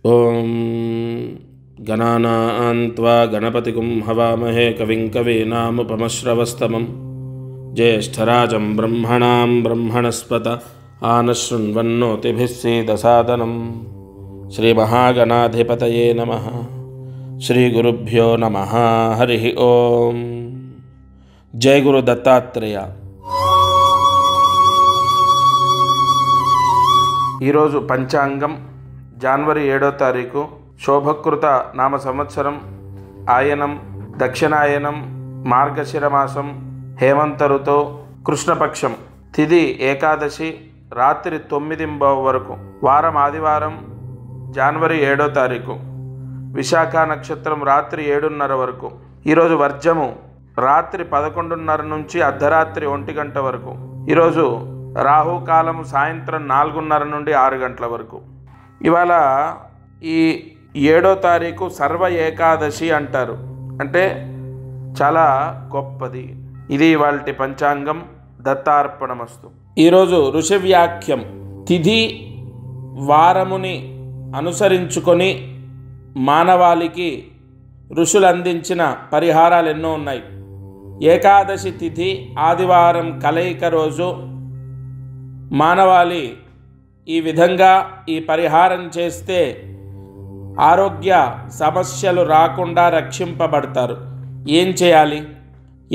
ఓం గణానాన్ త్వా గణపతిగుం హవామహే కవిం కవీనాముపమశ్రవస్తమం జ్యేష్ఠరాజం బ్రహ్మణాం బ్రహ్మణస్పత ఆనశృణ్వన్నోతిభిः सीदसादनं శ్రీమహాగణాధిపతయే నమః. శ్రీగురుభ్యో నమః. హరి ఓం. జయ గురు దత్తాత్రేయ. ఈరోజు పంచాంగం జనవరి 7వ తారీఖు, శోభకృత నామ సంవత్సరం, ఆయనం దక్షిణాయనం, మార్గశిర మాసం, హేమంత ఋతువు, కృష్ణపక్షం, తిథి ఏకాదశి, రాత్రి 9:00 వరకు, వారం ఆదివారం, జనవరి 7వ తారీఖు, విశాఖ నక్షత్రం రాత్రి 7:30 వరకు. ఈరోజు వర్జము రాత్రి 11:30 నుంచి అర్ధరాత్రి 1 గంట వరకు. ఈరోజు రాహుకాలము సాయంత్రం 4:30 నుండి 6 గంటల వరకు. ఇవాళ ఈ 7వ తారీఖు సర్వ ఏకాదశి అంటారు, అంటే చాలా గొప్పది. ఇది ఇవాల్టి పంచాంగం. దత్తార్పణమస్తు. ఈరోజు ఋషివ్యాఖ్యం. తిథి వారముని అనుసరించుకొని మానవాళికి ఋషులు అందించిన పరిహారాలు ఎన్నో ఉన్నాయి. ఏకాదశి తిథి ఆదివారం కలయిక రోజు మానవాళి ఈ విధంగా ఈ పరిహారం చేస్తే ఆరోగ్య సమస్యలు రాకుండా రక్షింపబడతారు. ఏం చేయాలి?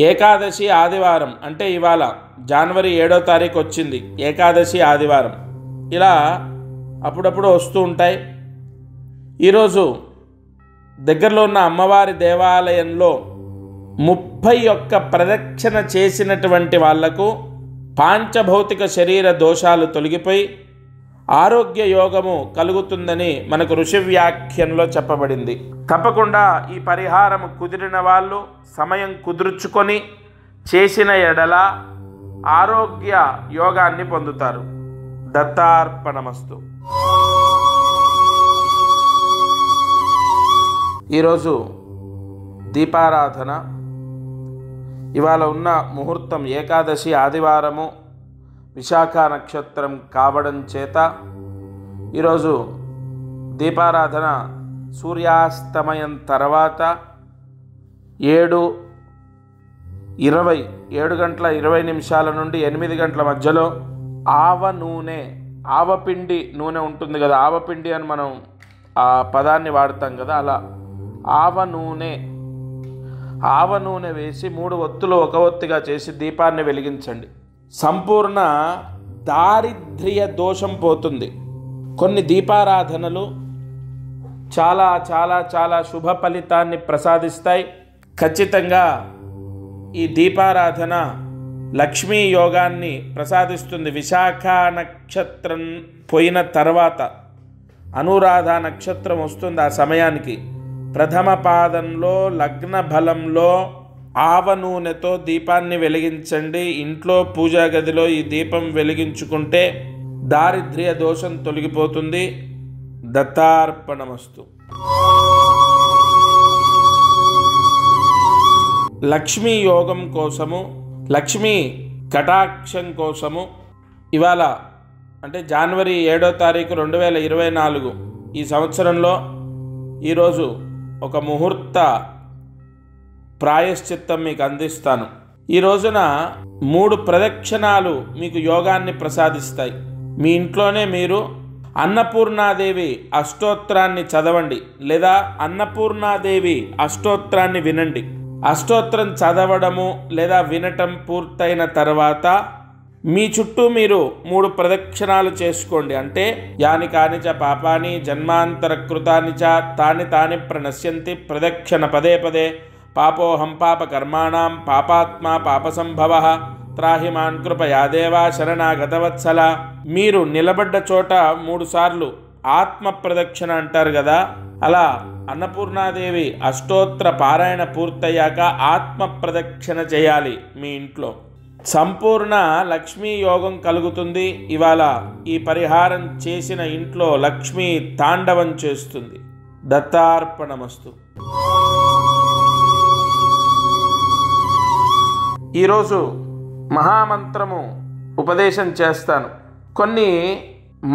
ఏకాదశి ఆదివారం అంటే ఇవాళ జనవరి 7వ తారీఖు వచ్చింది, ఏకాదశి ఆదివారం. ఇలా అప్పుడప్పుడు వస్తూ ఉంటాయి. ఈరోజు దగ్గరలో ఉన్న అమ్మవారి దేవాలయంలో 31 ప్రదక్షిణ చేసినటువంటి వాళ్లకు పాంచభౌతిక శరీర దోషాలు తొలగిపోయి ఆరోగ్య యోగము కలుగుతుందని మనకు ఋషివ్యాఖ్యంలో చెప్పబడింది. తప్పకుండా ఈ పరిహారం కుదిరిన వాళ్ళు సమయం కుదుర్చుకొని చేసిన ఎడల ఆరోగ్య యోగాన్ని పొందుతారు. దత్తార్పణమస్తు. ఈరోజు దీపారాధన. ఇవాళ ఉన్న ముహూర్తం ఏకాదశి ఆదివారము, విశాఖ నక్షత్రం కావడం చేత ఈరోజు దీపారాధన సూర్యాస్తమయం తర్వాత 7 గంటల 20 నిమిషాల నుండి 8 గంటల మధ్యలో ఆవ నూనె, ఆవపిండి నూనె ఉంటుంది కదా, ఆవపిండి అని మనం ఆ పదాన్ని వాడతాం కదా, అలా ఆవ నూనె వేసి 3 ఒత్తులు ఒక ఒత్తిగా చేసి దీపాన్ని వెలిగించండి. సంపూర్ణ దారిద్ర్య దోషం పోతుంది. కొన్ని దీపారాధనలు చాలా చాలా చాలా శుభ ఫలితాన్ని ప్రసాదిస్తాయి. ఖచ్చితంగా ఈ దీపారాధన లక్ష్మీ యోగాన్ని ప్రసాదిస్తుంది. విశాఖ నక్షత్రం పోయిన తర్వాత అనురాధ నక్షత్రం వస్తుంది. ఆ సమయానికి ప్రథమ పాదంలో లగ్న బలంలో ఆవ నూనెతో దీపాన్ని వెలిగించండి. ఇంట్లో పూజా గదిలో ఈ దీపం వెలిగించుకుంటే దారిద్ర్య దోషం తొలగిపోతుంది. దత్తార్పణమస్తు. లక్ష్మీ యోగం కోసము, లక్ష్మీ కటాక్షం కోసము ఇవాళ అంటే జనవరి 7వ తారీఖు 2024 ఈ సంవత్సరంలో ఈరోజు ఒక ముహూర్త ప్రాయశ్చిత్తం మీకు అందిస్తాను. ఈ రోజున 3 ప్రదక్షిణాలు మీకు యోగాన్ని ప్రసాదిస్తాయి. మీ ఇంట్లోనే మీరు అన్నపూర్ణాదేవి అష్టోత్తరాన్ని చదవండి, లేదా అన్నపూర్ణాదేవి అష్టోత్తరాన్ని వినండి. అష్టోత్తరం చదవడము లేదా వినటం పూర్తయిన తర్వాత మీ చుట్టూ మీరు 3 ప్రదక్షిణాలు చేసుకోండి. అంటే యాని కాని చ పాపాని జన్మాంతర కృతాని చ తాని తాని ప్రణశ్యంతి ప్రదక్షిణ పదే పదే పాపోహం పాప కర్మాణం పాపాత్మా పాపసంభవ త్రాహి మాన్ కృపయా దేవా శరణాగతవత్సల. మీరు నిలబడ్డ చోట 3 సార్లు ఆత్మ ప్రదక్షిణ అంటారు కదా, అలా అన్నపూర్ణాదేవి అష్టోత్తర పారాయణ పూర్తయ్యాక ఆత్మ ప్రదక్షిణ చేయాలి. మీ ఇంట్లో సంపూర్ణ లక్ష్మీ యోగం కలుగుతుంది. ఇవాళ ఈ పరిహారం చేసిన ఇంట్లో లక్ష్మీ తాండవం చేస్తుంది. దత్తార్పణమస్తు. ఈరోజు మహామంత్రము ఉపదేశం చేస్తాను. కొన్ని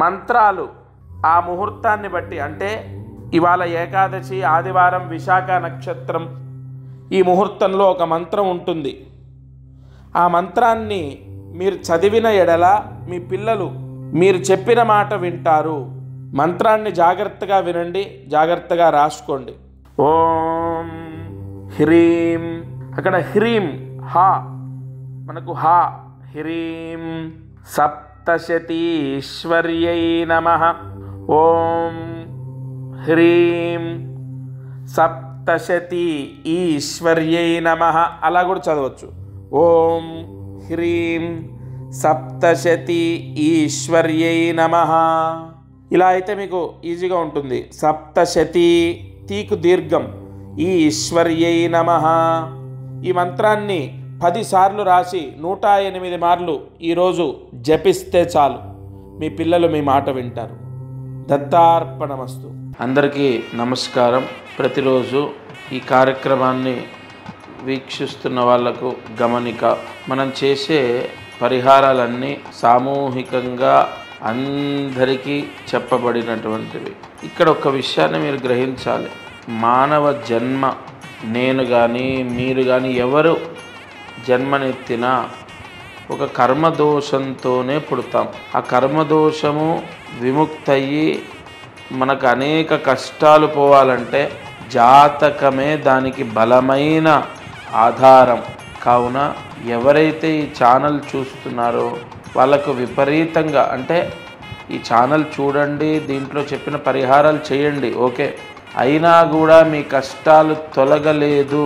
మంత్రాలు ఆ ముహూర్తాన్ని బట్టి, అంటే ఇవాళ ఏకాదశి, ఆదివారం, విశాఖ నక్షత్రం. ఈ ముహూర్తంలో ఒక మంత్రం ఉంటుంది. ఆ మంత్రాన్ని మీరు చదివిన ఎడల మీ పిల్లలు మీరు చెప్పిన మాట వింటారు. మంత్రాన్ని జాగ్రత్తగా వినండి, జాగ్రత్తగా రాసుకోండి. ఓం హ్రీం, అక్కడ హ్రీం హా, మనకు హా, హ్రీం సప్తశతీశ్వర్యై నమః. ఓం హ్రీం సప్తశతీ ఈశ్వర్యై నమః. అలా కూడా చదవచ్చు. ఓం హ్రీం సప్తశతీ ఈశ్వర్యై నమః. ఇలా అయితే మీకు ఈజీగా ఉంటుంది. సప్తశతీ, తీకు దీర్ఘం, ఈశ్వర్యై నమః. ఈ మంత్రాన్ని 10 సార్లు రాసి 108 మార్లు ఈరోజు జపిస్తే చాలు, మీ పిల్లలు మీ మాట వింటారు. దత్తార్పణమస్తు. అందరికీ నమస్కారం. ప్రతిరోజు ఈ కార్యక్రమాన్ని వీక్షిస్తున్న వాళ్లకు గమనిక, మనం చేసే పరిహారాలన్నీ సామూహికంగా అందరికీ చెప్పబడినటువంటివి. ఇక్కడ ఒక విషయాన్ని మీరు గ్రహించాలి. మానవ జన్మ, నేను కానీ మీరు కానీ ఎవరు జన్మనెత్తినా ఒక కర్మదోషంతోనే పుడతాం. ఆ కర్మదోషము విముక్తయ్యి మనకు అనేక కష్టాలు పోవాలంటే జాతకమే దానికి బలమైన ఆధారం. కావున ఎవరైతే ఈ ఛానల్ చూస్తున్నారో వాళ్ళకు విపరీతంగా, అంటే ఈ ఛానల్ చూడండి, దీంట్లో చెప్పిన పరిహారాలు చేయండి, ఓకే, అయినా కూడా మీ కష్టాలు తొలగలేదు,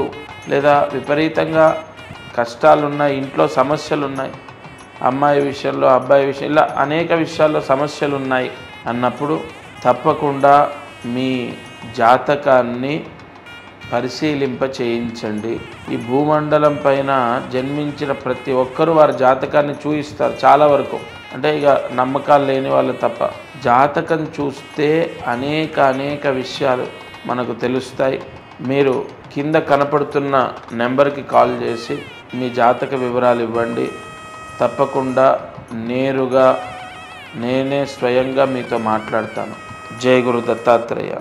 లేదా విపరీతంగా కష్టాలున్నాయి, ఇంట్లో సమస్యలు ఉన్నాయి, అమ్మాయి విషయంలో, అబ్బాయి విషయం, ఇలా అనేక విషయాల్లో సమస్యలు ఉన్నాయి అన్నప్పుడు తప్పకుండా మీ జాతకాన్ని పరిశీలింప చేయించండి. ఈ భూమండలం పైన జన్మించిన ప్రతి ఒక్కరూ వారి జాతకాన్ని చూయిస్తారు చాలా వరకు. అంటే ఇక నమ్మకాలు లేని వాళ్ళు తప్ప. జాతకం చూస్తే అనేక విషయాలు మనకు తెలుస్తాయి. మీరు కింద కనపడుతున్న నెంబర్కి కాల్ చేసి మీ జాతక వివరాలు ఇవ్వండి. తప్పకుండా నేరుగా నేనే స్వయంగా మీతో మాట్లాడతాను. జై గురు దత్తాత్రేయ.